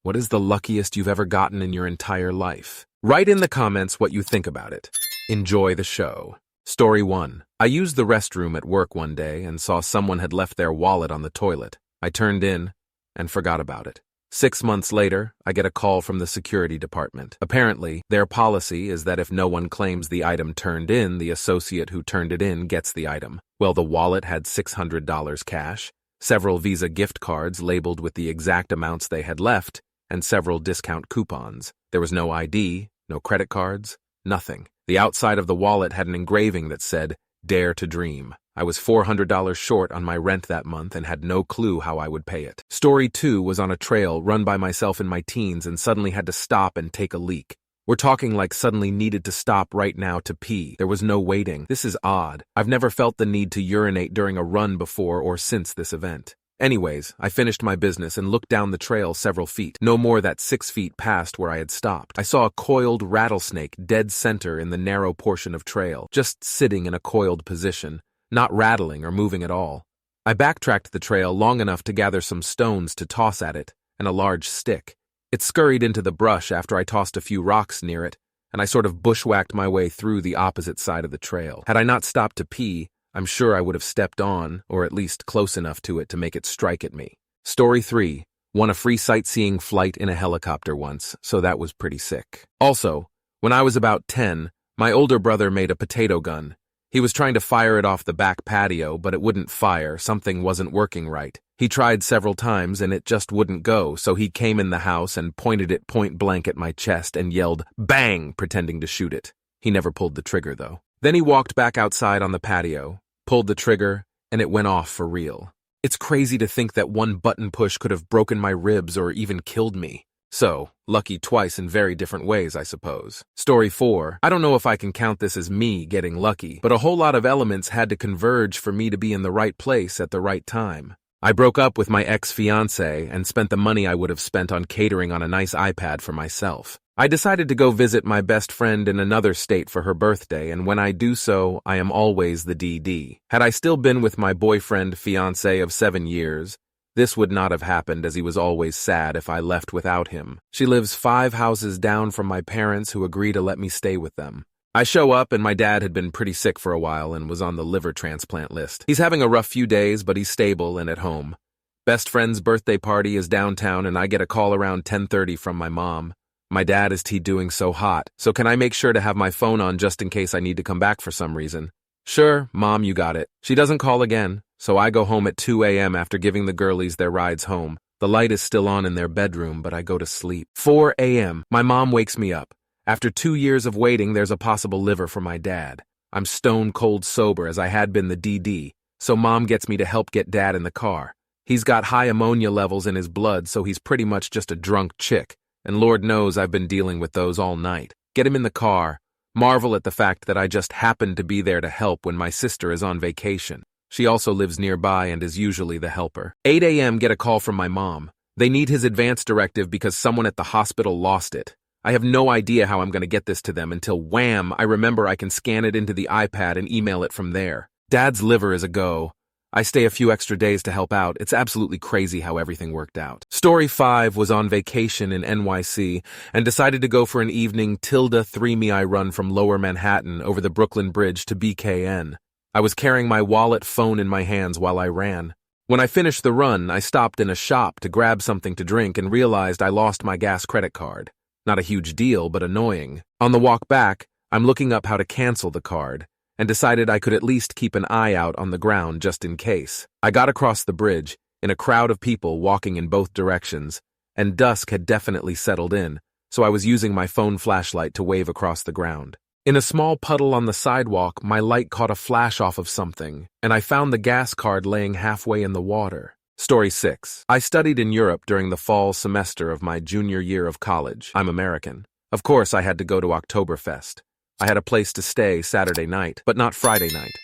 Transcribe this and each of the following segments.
What is the luckiest you've ever gotten in your entire life? Write in the comments what you think about it. Enjoy the show. Story 1. I used the restroom at work one day and saw someone had left their wallet on the toilet. I turned in and forgot about it. 6 months later, I get a call from the security department. Apparently, their policy is that if no one claims the item turned in, the associate who turned it in gets the item. Well, the wallet had $600 cash, several Visa gift cards labeled with the exact amounts they had left, and several discount coupons. There was no ID, no credit cards, nothing. The outside of the wallet had an engraving that said, "Dare to Dream." I was $400 short on my rent that month and had no clue how I would pay it. Story 2 was on a trail run by myself in my teens and suddenly had to stop and take a leak. We're talking like suddenly needed to stop right now to pee. There was no waiting. This is odd. I've never felt the need to urinate during a run before or since this event. Anyways, I finished my business and looked down the trail several feet, no more than 6 feet past where I had stopped. I saw a coiled rattlesnake dead center in the narrow portion of trail, just sitting in a coiled position, not rattling or moving at all. I backtracked the trail long enough to gather some stones to toss at it, and a large stick. It scurried into the brush after I tossed a few rocks near it, and I sort of bushwhacked my way through the opposite side of the trail. Had I not stopped to pee, I'm sure I would have stepped on, or at least close enough to it to make it strike at me. Story 3. Won a free sightseeing flight in a helicopter once, so that was pretty sick. Also, when I was about 10, my older brother made a potato gun. He was trying to fire it off the back patio, but it wouldn't fire, something wasn't working right. He tried several times and it just wouldn't go, so he came in the house and pointed it point blank at my chest and yelled, "Bang!" pretending to shoot it. He never pulled the trigger, though. Then he walked back outside on the patio, pulled the trigger, and it went off for real. It's crazy to think that one button push could have broken my ribs or even killed me. So, lucky twice in very different ways, I suppose. Story 4. I don't know if I can count this as me getting lucky, but a whole lot of elements had to converge for me to be in the right place at the right time. I broke up with my ex-fiancé and spent the money I would have spent on catering on a nice iPad for myself. I decided to go visit my best friend in another state for her birthday, and when I do so, I am always the DD. Had I still been with my boyfriend-fiancé of 7 years, this would not have happened as he was always sad if I left without him. She lives 5 houses down from my parents who agree to let me stay with them. I show up and my dad had been pretty sick for a while and was on the liver transplant list. He's having a rough few days, but he's stable and at home. Best friend's birthday party is downtown and I get a call around 10:30 from my mom. My dad is doing so hot, so can I make sure to have my phone on just in case I need to come back for some reason? Sure, Mom, you got it. She doesn't call again, so I go home at 2 a.m. after giving the girlies their rides home. The light is still on in their bedroom, but I go to sleep. 4 a.m. My mom wakes me up. After 2 years of waiting, there's a possible liver for my dad. I'm stone cold sober as I had been the DD, so Mom gets me to help get Dad in the car. He's got high ammonia levels in his blood, so he's pretty much just a drunk chick. And Lord knows I've been dealing with those all night. Get him in the car. Marvel at the fact that I just happened to be there to help when my sister is on vacation. She also lives nearby and is usually the helper. 8 a.m. Get a call from my mom. They need his advance directive because someone at the hospital lost it. I have no idea how I'm going to get this to them until wham, I remember I can scan it into the iPad and email it from there. Dad's liver is a go. I stay a few extra days to help out. It's absolutely crazy how everything worked out. Story 5 was on vacation in NYC and decided to go for an evening 3-mi run from Lower Manhattan over the Brooklyn Bridge to BKN. I was carrying my wallet phone in my hands while I ran. When I finished the run, I stopped in a shop to grab something to drink and realized I lost my gas credit card. Not a huge deal, but annoying. On the walk back, I'm looking up how to cancel the card, and decided I could at least keep an eye out on the ground just in case. I got across the bridge, in a crowd of people walking in both directions, and dusk had definitely settled in, so I was using my phone flashlight to wave across the ground. In a small puddle on the sidewalk, my light caught a flash off of something, and I found the gas card laying halfway in the water. Story 6. I studied in Europe during the fall semester of my junior year of college. I'm American. Of course, I had to go to Oktoberfest. I had a place to stay Saturday night, but not Friday night.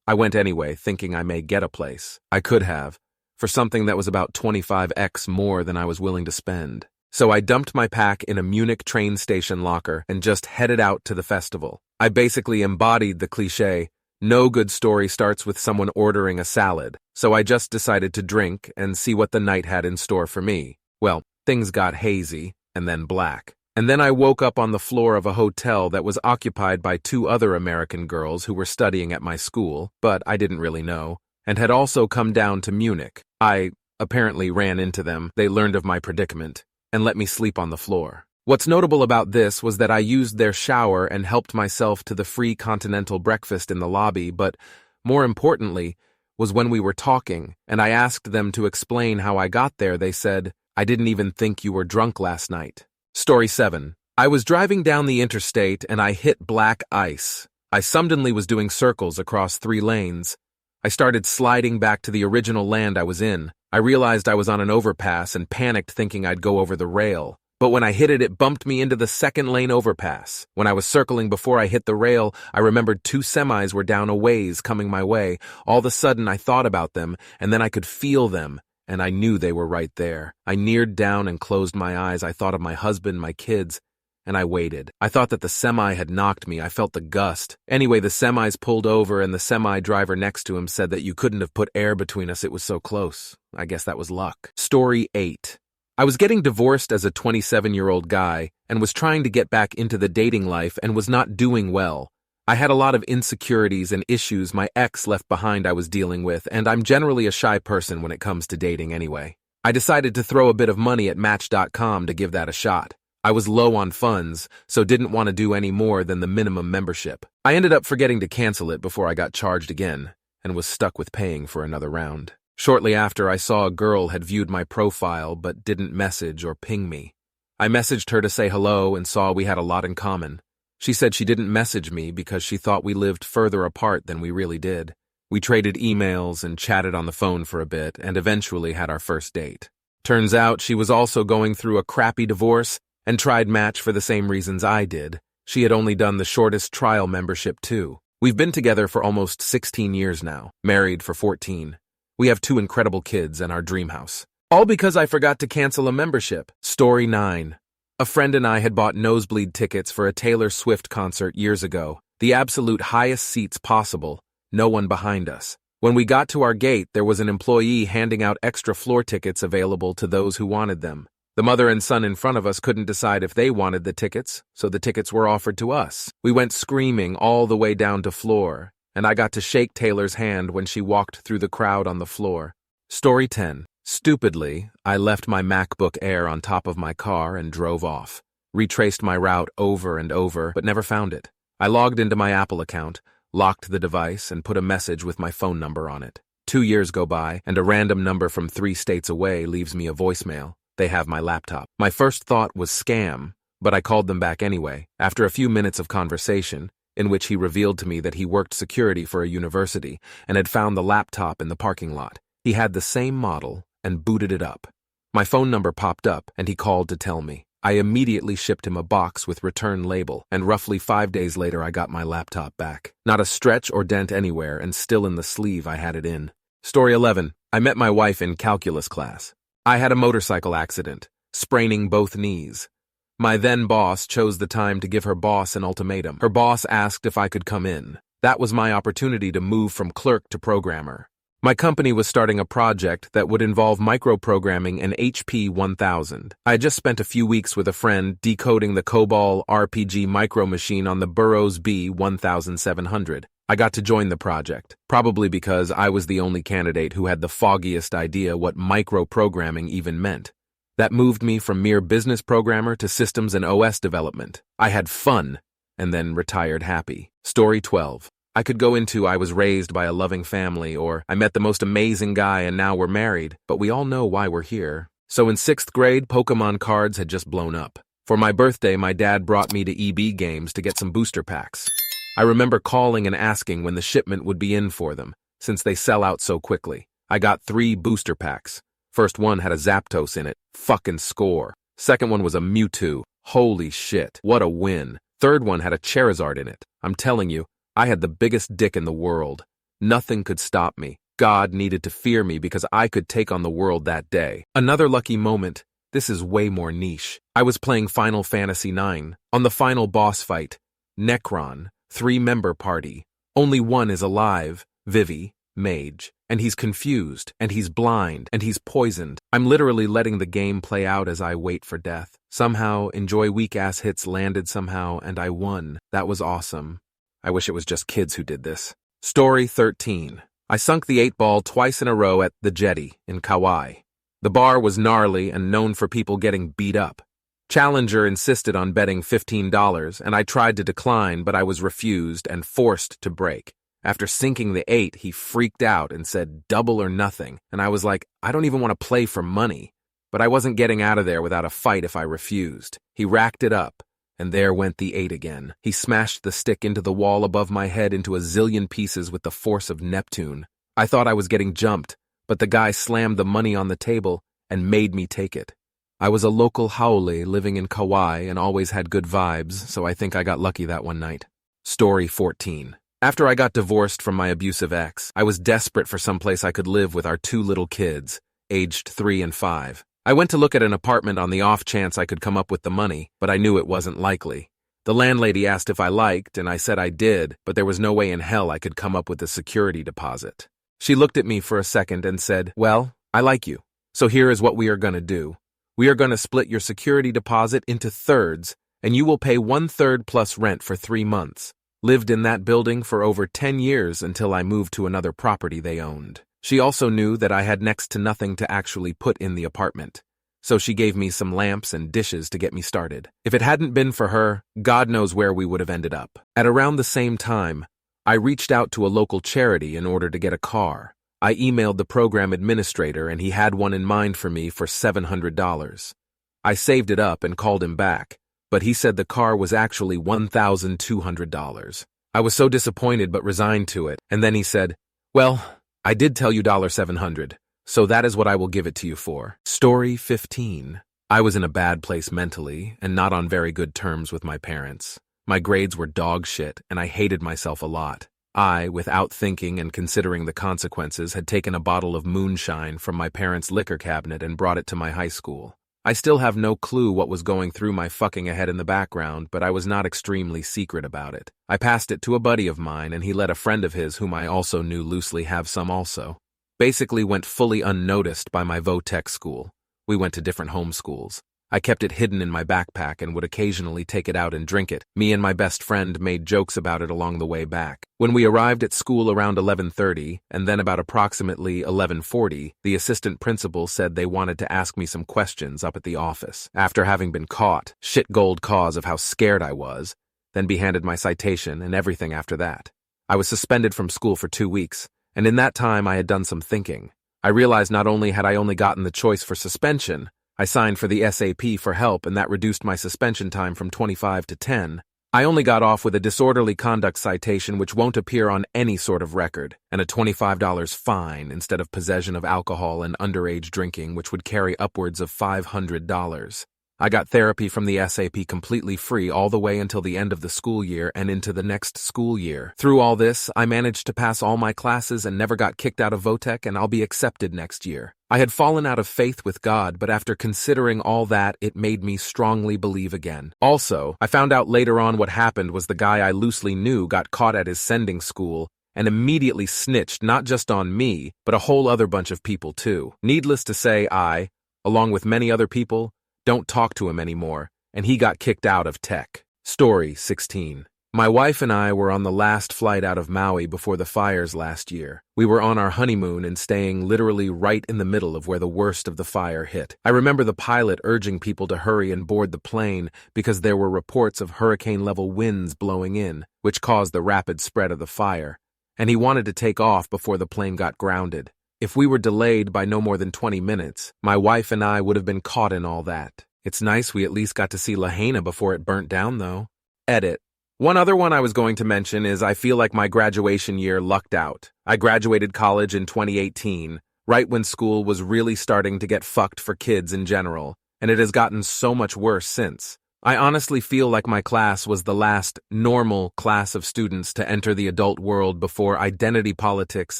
I went anyway, thinking I may get a place. I could have, for something that was about 25x more than I was willing to spend. So I dumped my pack in a Munich train station locker and just headed out to the festival. I basically embodied the cliché, no good story starts with someone ordering a salad, so I just decided to drink and see what the night had in store for me. Well, Things got hazy, and then black. And then I woke up on the floor of a hotel that was occupied by two other American girls who were studying at my school, but I didn't really know, and had also come down to Munich. I apparently ran into them. They learned of my predicament and let me sleep on the floor. What's notable about this was that I used their shower and helped myself to the free continental breakfast in the lobby, but more importantly was when we were talking and I asked them to explain how I got there, they said, "I didn't even think you were drunk last night." Story 7. I was driving down the interstate and I hit black ice. I suddenly was doing circles across 3 lanes. I started sliding back to the original land I was in. I realized I was on an overpass and panicked thinking I'd go over the rail. But when I hit it, it bumped me into the 2nd lane overpass. When I was circling before I hit the rail, I remembered 2 semis were down a ways coming my way. All of a sudden, I thought about them, and then I could feel them, and I knew they were right there. I neared down and closed my eyes. I thought of my husband, my kids, and I waited. I thought that the semi had knocked me. I felt the gust. Anyway, the semis pulled over, and the semi driver next to him said that you couldn't have put air between us. It was so close. I guess that was luck. Story 8. I was getting divorced as a 27-year-old guy and was trying to get back into the dating life and was not doing well. I had a lot of insecurities and issues my ex left behind I was dealing with, and I'm generally a shy person when it comes to dating anyway. I decided to throw a bit of money at Match.com to give that a shot. I was low on funds, so didn't want to do any more than the minimum membership. I ended up forgetting to cancel it before I got charged again, and was stuck with paying for another round. Shortly after, I saw a girl had viewed my profile but didn't message or ping me. I messaged her to say hello and saw we had a lot in common. She said she didn't message me because she thought we lived further apart than we really did. We traded emails and chatted on the phone for a bit and eventually had our first date. Turns out she was also going through a crappy divorce and tried Match for the same reasons I did. She had only done the shortest trial membership too. We've been together for almost 16 years now, married for 14. We have 2 incredible kids and our dream house. All because I forgot to cancel a membership. Story 9. A friend and I had bought nosebleed tickets for a Taylor Swift concert years ago, the absolute highest seats possible, no one behind us. When we got to our gate, there was an employee handing out extra floor tickets available to those who wanted them. The mother and son in front of us couldn't decide if they wanted the tickets, so the tickets were offered to us. We went screaming all the way down to floor, and I got to shake Taylor's hand when she walked through the crowd on the floor. Story 10. Stupidly, I left my MacBook Air on top of my car and drove off. Retraced my route over and over, but never found it. I logged into my Apple account, locked the device, and put a message with my phone number on it. 2 years go by, and a random number from 3 states away leaves me a voicemail. They have my laptop. My first thought was scam, but I called them back anyway. After a few minutes of conversation, in which he revealed to me that he worked security for a university and had found the laptop in the parking lot. He had the same model and booted it up. My phone number popped up and he called to tell me. I immediately shipped him a box with return label, and roughly 5 days later I got my laptop back. Not a stretch or dent anywhere, and still in the sleeve I had it in. Story 11. I met my wife in calculus class. I had a motorcycle accident, spraining both knees. My then boss chose the time to give her boss an ultimatum. Her boss asked if I could come in. That was my opportunity to move from clerk to programmer. My company was starting a project that would involve microprogramming an HP 1000. I had just spent a few weeks with a friend decoding the COBOL RPG micro machine on the Burroughs B 1700. I got to join the project, probably because I was the only candidate who had the foggiest idea what microprogramming even meant. That moved me from mere business programmer to systems and OS development. I had fun, and then retired happy. Story 12. I could go into I was raised by a loving family, or I met the most amazing guy and now we're married, but we all know why we're here. So in 6th grade, Pokemon cards had just blown up. For my birthday, my dad brought me to EB Games to get some booster packs. I remember calling and asking when the shipment would be in for them, since they sell out so quickly. I got 3 booster packs. First one had a Zapdos in it. Fucking score. Second one was a Mewtwo. Holy shit. What a win. Third one had a Charizard in it. I'm telling you, I had the biggest dick in the world. Nothing could stop me. God needed to fear me because I could take on the world that day. Another lucky moment. This is way more niche. I was playing Final Fantasy IX. On the final boss fight, Necron, 3-member party. Only one is alive, Vivi. mage, and he's confused, and he's blind, and he's poisoned. I'm literally letting the game play out as I wait for death. Somehow, Enjoy weak-ass hits landed somehow, and I won. That was awesome. I wish it was just kids who did this. Story 13. I sunk the 8-ball twice in a row at the Jetty in Kauai. The bar was gnarly and known for people getting beat up. Challenger insisted on betting $15, and I tried to decline, but I was refused and forced to break. After sinking the 8, he freaked out and said double or nothing, and I was like, I don't even want to play for money. But I wasn't getting out of there without a fight if I refused. He racked it up, and there went the 8 again. He smashed the stick into the wall above my head into a zillion pieces with the force of Neptune. I thought I was getting jumped, but the guy slammed the money on the table and made me take it. I was a local haole living in Kauai and always had good vibes, so I think I got lucky that one night. Story 14. After I got divorced from my abusive ex, I was desperate for someplace I could live with our 2 little kids, aged 3 and 5. I went to look at an apartment on the off chance I could come up with the money, but I knew it wasn't likely. The landlady asked if I liked, and I said I did, but there was no way in hell I could come up with a security deposit. She looked at me for a second and said, "Well, I like you, so here is what we are going to do. We are going to split your security deposit into thirds, and you will pay 1/3 plus rent for 3 months. Lived in that building for over 10 years until I moved to another property they owned." She also knew that I had next to nothing to actually put in the apartment, so she gave me some lamps and dishes to get me started. If it hadn't been for her, God knows where we would have ended up. At around the same time, I reached out to a local charity in order to get a car. I emailed the program administrator and he had one in mind for me for $700. I saved it up and called him back, but he said the car was actually $1,200. I was so disappointed but resigned to it, and then he said, "Well, I did tell you $700, so that is what I will give it to you for." Story 15. I was in a bad place mentally and not on very good terms with my parents. My grades were dog shit and I hated myself a lot. I, without thinking and considering the consequences, had taken a bottle of moonshine from my parents' liquor cabinet and brought it to my high school. I still have no clue what was going through my fucking head in the background, but I was not extremely secret about it. I passed it to a buddy of mine, and he let a friend of his, whom I also knew loosely, have some also. Basically went fully unnoticed by my vo-tech school. We went to different home schools. I kept it hidden in my backpack and would occasionally take it out and drink it. Me and my best friend made jokes about it along the way back. When we arrived at school around 11:30, and then about approximately 11:40, the assistant principal said they wanted to ask me some questions up at the office. After having been caught, shit gold cause of how scared I was, then be handed my citation and everything after that. I was suspended from school for 2 weeks, and in that time I had done some thinking. I realized not only had I only gotten the choice for suspension, I signed for the SAP for help, and that reduced my suspension time from 25 to 10. I only got off with a disorderly conduct citation which won't appear on any sort of record, and a $25 fine instead of possession of alcohol and underage drinking, which would carry upwards of $500. I got therapy from the SAP completely free all the way until the end of the school year and into the next school year. Through all this, I managed to pass all my classes and never got kicked out of Votech, and I'll be accepted next year. I had fallen out of faith with God, but after considering all that, it made me strongly believe again. Also, I found out later on what happened was the guy I loosely knew got caught at his sending school and immediately snitched not just on me, but a whole other bunch of people too. Needless to say, I, along with many other people, don't talk to him anymore, and he got kicked out of tech. Story 16. My wife and I were on the last flight out of Maui before the fires last year. We were on our honeymoon and staying literally right in the middle of where the worst of the fire hit. I remember the pilot urging people to hurry and board the plane because there were reports of hurricane-level winds blowing in, which caused the rapid spread of the fire, and he wanted to take off before the plane got grounded. If we were delayed by no more than 20 minutes, my wife and I would have been caught in all that. It's nice we at least got to see Lahaina before it burnt down, though. Edit. One other one I was going to mention is I feel like my graduation year lucked out. I graduated college in 2018, right when school was really starting to get fucked for kids in general, and it has gotten so much worse since. I honestly feel like my class was the last normal class of students to enter the adult world before identity politics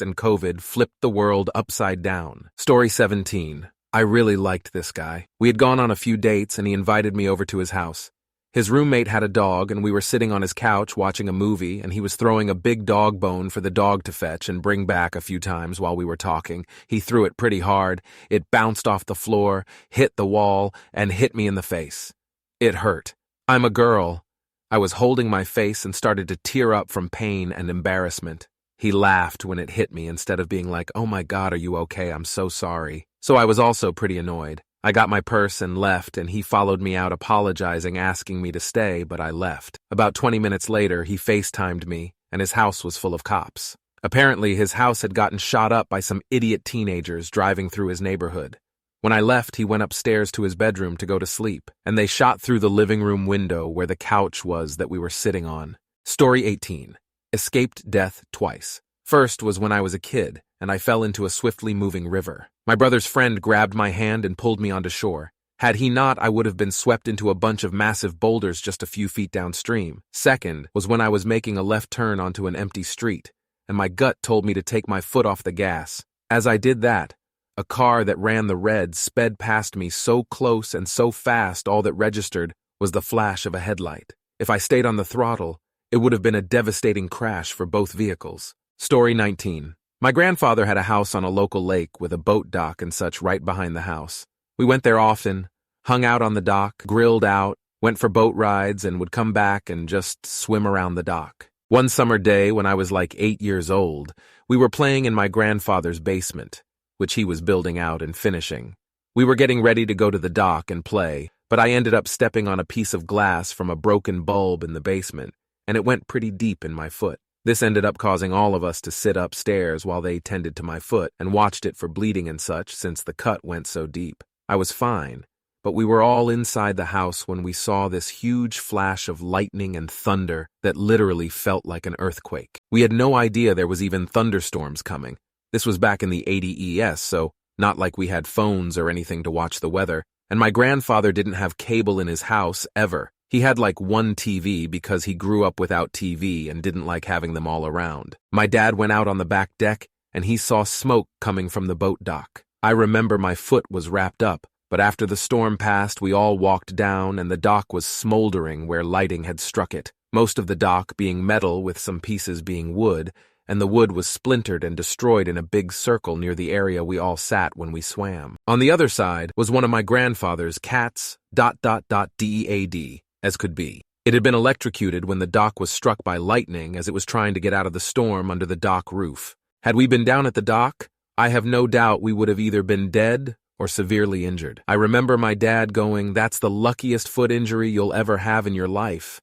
and COVID flipped the world upside down. Story 17. I really liked this guy. We had gone on a few dates and he invited me over to his house. His roommate had a dog, and we were sitting on his couch watching a movie, and he was throwing a big dog bone for the dog to fetch and bring back a few times while we were talking. He threw it pretty hard. It bounced off the floor, hit the wall, and hit me in the face. It hurt. I'm a girl. I was holding my face and started to tear up from pain and embarrassment. He laughed when it hit me instead of being like, "Oh my God, are you okay? I'm so sorry." So I was also pretty annoyed. I got my purse and left, and he followed me out apologizing, asking me to stay, but I left. About 20 minutes later, he FaceTimed me, and his house was full of cops. Apparently, his house had gotten shot up by some idiot teenagers driving through his neighborhood. When I left, he went upstairs to his bedroom to go to sleep, and they shot through the living room window where the couch was that we were sitting on. Story 18. Escaped death twice. First was when I was a kid, and I fell into a swiftly moving river. My brother's friend grabbed my hand and pulled me onto shore. Had he not, I would have been swept into a bunch of massive boulders just a few feet downstream. Second was when I was making a left turn onto an empty street, and my gut told me to take my foot off the gas. As I did that, a car that ran the red sped past me so close and so fast all that registered was the flash of a headlight. If I stayed on the throttle, it would have been a devastating crash for both vehicles. Story 19. My grandfather had a house on a local lake with a boat dock and such right behind the house. We went there often, hung out on the dock, grilled out, went for boat rides, and would come back and just swim around the dock. One summer day when I was like 8 years old, we were playing in my grandfather's basement, which he was building out and finishing. We were getting ready to go to the dock and play, but I ended up stepping on a piece of glass from a broken bulb in the basement, and it went pretty deep in my foot. This ended up causing all of us to sit upstairs while they tended to my foot and watched it for bleeding and such since the cut went so deep. I was fine, but we were all inside the house when we saw this huge flash of lightning and thunder that literally felt like an earthquake. We had no idea there was even thunderstorms coming. This was back in the 80s, so not like we had phones or anything to watch the weather, and my grandfather didn't have cable in his house ever. He had like one TV because he grew up without TV and didn't like having them all around. My dad went out on the back deck and he saw smoke coming from the boat dock. I remember my foot was wrapped up, but after the storm passed, we all walked down and the dock was smoldering where lighting had struck it. Most of the dock being metal with some pieces being wood, and the wood was splintered and destroyed in a big circle near the area we all sat when we swam. On the other side was one of my grandfather's cats, DEAD. As could be. It had been electrocuted when the dock was struck by lightning as it was trying to get out of the storm under the dock roof. Had we been down at the dock, I have no doubt we would have either been dead or severely injured. I remember my dad going, "That's the luckiest foot injury you'll ever have in your life."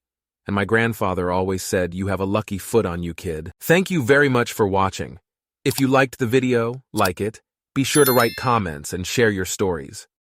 And my grandfather always said, "You have a lucky foot on you, kid." Thank you very much for watching. If you liked the video, like it. Be sure to write comments and share your stories.